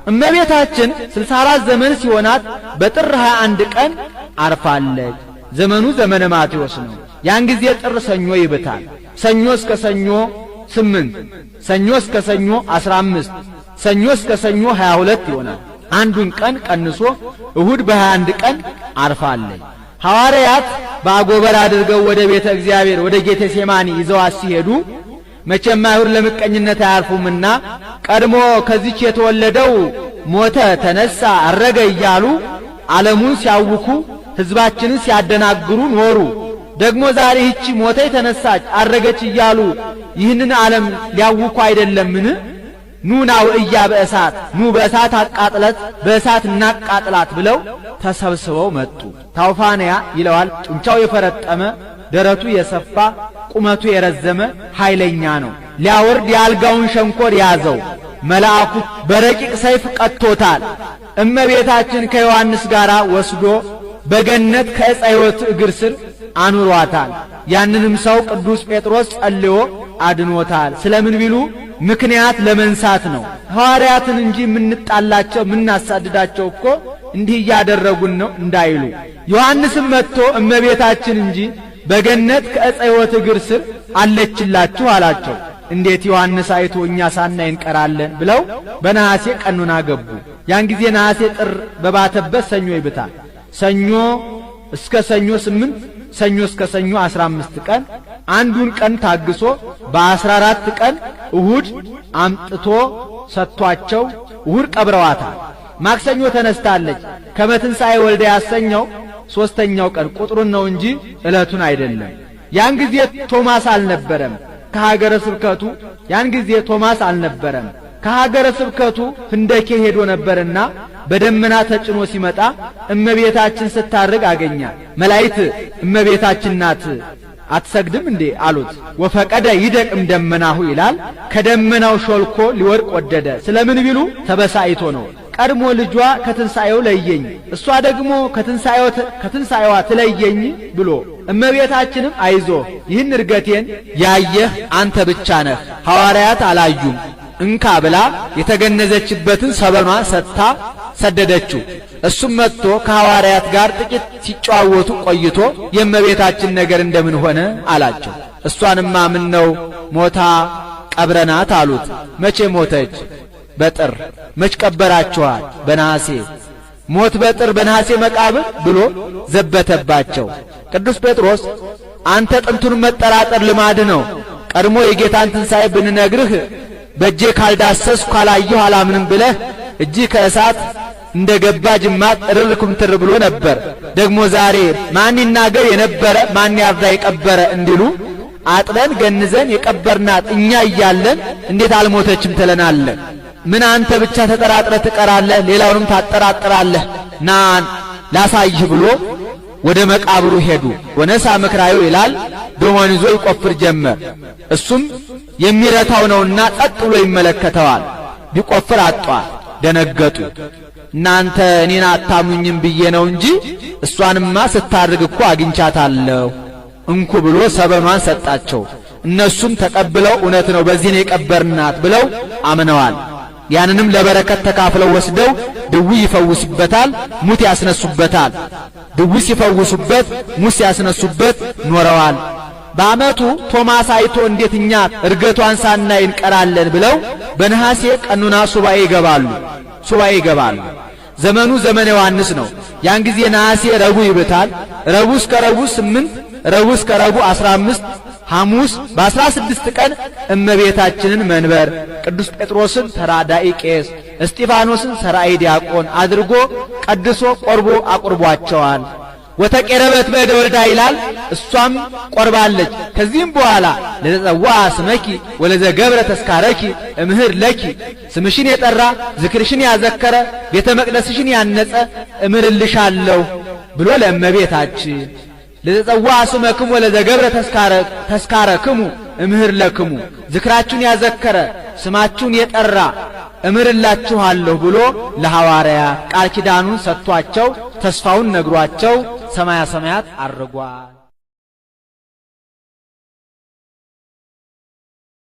እመቤታችን 64 ዘመን ሲሆናት በጥር 21 ቀን አርፋለች። ዘመኑ ዘመነ ማቴዎስ ነው። ያን ጊዜ ጥር ሰኞ ይብታል። ሰኞ እስከ ሰኞ 8፣ ሰኞ እስከ ሰኞ 15፣ ሰኞ እስከ ሰኞ 22 ይሆናል። አንዱን ቀን ቀንሶ እሁድ በ21 ቀን አርፋለች። ሐዋርያት በአጎበር አድርገው ወደ ቤተ እግዚአብሔር ወደ ጌቴሴማኒ ይዘዋት ሲሄዱ መቼም አይሁድ ለምቀኝነት አያርፉምና ቀድሞ ከዚች የተወለደው ሞተ፣ ተነሳ፣ አረገ እያሉ ዓለሙን ሲያውኩ ሕዝባችንን ሲያደናግሩ ኖሩ። ደግሞ ዛሬ ይህች ሞተች፣ ተነሳች፣ አረገች እያሉ ይህንን ዓለም ሊያውኩ አይደለምን? ኑ ናውእያ በእሳት፣ ኑ በእሳት አቃጥለት፣ በእሳት እናቃጥላት ብለው ተሰብስበው መጡ። ታውፋንያ ይለዋል። ጡንቻው የፈረጠመ ደረቱ የሰፋ ቁመቱ የረዘመ ኃይለኛ ነው። ሊያወርድ የአልጋውን ሸንኮር ያዘው። መልአኩ በረቂቅ ሰይፍ ቀጥቶታል። እመቤታችን ከዮሐንስ ጋር ወስዶ በገነት ከዕፀ ሕይወት እግር ስር አኑሯታል። ያንንም ሰው ቅዱስ ጴጥሮስ ጸልዮ አድኖታል። ስለምን ቢሉ ምክንያት ለመንሳት ነው። ሐዋርያትን እንጂ የምንጣላቸው የምናሳድዳቸው እኮ እንዲህ እያደረጉን ነው እንዳይሉ። ዮሐንስም መጥቶ እመቤታችን እንጂ በገነት ከዕፀ ሕይወት እግር ስር አለችላችሁ አላቸው። እንዴት ዮሐንስ አይቶ እኛ ሳናይ እንቀራለን ብለው በነሐሴ ቀኑና ገቡ። ያን ጊዜ ነሐሴ ጥር በባተበት ሰኞ ይብታል። ሰኞ እስከ ሰኞ 8፣ ሰኞ እስከ ሰኞ 15 ቀን አንዱን ቀን ታግሶ በ14 ቀን እሁድ አምጥቶ ሰጥቷቸው እሁድ ቀብረዋታል። ማክሰኞ ተነስታለች። ከመትንሣኤ ወልደ ያሰኘው 3ኛው ቀን ቁጥሩን ነው እንጂ ዕለቱን አይደለም። ያን ጊዜ ቶማስ አልነበረም ከሀገረ ስብከቱ። ያን ጊዜ ቶማስ አልነበረም ከሀገረ ስብከቱ ህንደኬ ሄዶ ነበርና በደመና ተጭኖ ሲመጣ እመቤታችን ስታርግ አገኛት። መላእክት እመቤታችን ናት አትሰግድም እንዴ አሉት። ወፈቀደ ይደቅም ደመናሁ ይላል። ከደመናው ሾልኮ ሊወድቅ ወደደ። ስለምን ቢሉ ተበሳይቶ ነው። ቀድሞ ልጇ ከትንሣኤው ለየኝ፣ እሷ ደግሞ ከትንሣኤዋ ትለየኝ ብሎ እመቤታችንም አይዞ ይህን እርገቴን ያየህ አንተ ብቻ ነህ፣ ሐዋርያት አላዩም እንካ ብላ የተገነዘችበትን ሰበኗን ሰጥታ ሰደደችው። እሱም መጥቶ ከሐዋርያት ጋር ጥቂት ሲጨዋወቱ ቆይቶ የእመቤታችን ነገር እንደምን ሆነ አላቸው። እሷንማ ምን ነው ሞታ ቀብረናት አሉት። መቼ ሞተች? በጥር። መች ቀበራችኋት? በነሐሴ። ሞት በጥር በነሐሴ መቃብር ብሎ ዘበተባቸው። ቅዱስ ጴጥሮስ አንተ ጥንቱን መጠራጠር ልማድ ነው። ቀድሞ የጌታን ትንሣኤ ብንነግርህ በእጄ ካልዳሰስኩ ካላየሁ አላምንም ብለህ እጅ ከእሳት እንደ ገባ ጅማት እርር ኩምትር ብሎ ነበር። ደግሞ ዛሬ ማን ይናገር የነበረ ማን ያርዳ የቀበረ እንዲሉ አጥበን ገንዘን የቀበርናት እኛ እያለን እንዴት አልሞተችም ትለናለህ? ምን አንተ ብቻ ተጠራጥረህ ትቀራለህ? ሌላውንም ታጠራጥራለህ? ና ላሳይህ ብሎ ወደ መቃብሩ ሄዱ። ወነሳ ምክራዩ ይላል። ዶማን ይዞ ይቆፍር ጀመር። እሱም የሚረታው ነውና ጸጥ ብሎ ይመለከተዋል። ቢቆፍር አጧል። ደነገጡ። እናንተ እኔን አታምኑኝም ብዬ ነው እንጂ እሷንማ ስታርግ እኮ አግኝቻታለሁ እንኩ ብሎ ሰበኗን ሰጣቸው። እነሱም ተቀብለው እውነት ነው በዚህ ነው የቀበርናት ብለው አምነዋል። ያንንም ለበረከት ተካፍለው ወስደው ድዊ ይፈውሱበታል፣ ሙት ያስነሱበታል። ድዊ ሲፈውሱበት ሙት ያስነሱበት ኖረዋል። በዓመቱ ቶማስ አይቶ እንዴት እኛ እርገቷን ሳናይ እንቀራለን ብለው በነሐሴ ቀኑና ሱባኤ ይገባሉ። ዘመኑ ዘመነ ዮሐንስ ነው። ያን ጊዜ ነሐሴ ረቡዕ ይብታል። ረቡዕ እስከ ረቡዕ 8፣ ረቡዕ እስከ ረቡዕ 15፣ ሐሙስ በ16 ቀን እመቤታችንን መንበር፣ ቅዱስ ጴጥሮስን ተራዳኢ ቄስ፣ እስጢፋኖስን ሰራኢ ዲያቆን አድርጎ ቀድሶ ቆርቦ አቁርቧቸዋል። ወተቄረበት በእደ ወልዳ ይላል። እሷም ቆርባለች። ከዚህም በኋላ ለተጸዋ ስመኪ ወለዘ ገብረ ተስካረኪ እምህር ለኪ፣ ስምሽን የጠራ ዝክርሽን ያዘከረ ቤተ መቅደስሽን ያነጸ እምርልሻለሁ ብሎ ለእመቤታችን ለተጸዋ ስመክሙ ወለዘ ገብረ ተስካረክሙ እምህር ለክሙ፣ ዝክራችሁን ያዘከረ ስማችሁን የጠራ እምርላችኋለሁ ብሎ ለሐዋርያ ቃል ኪዳኑን ሰጥቷቸው ተስፋውን ነግሯቸው ሰማያ ሰማያት አርጓል።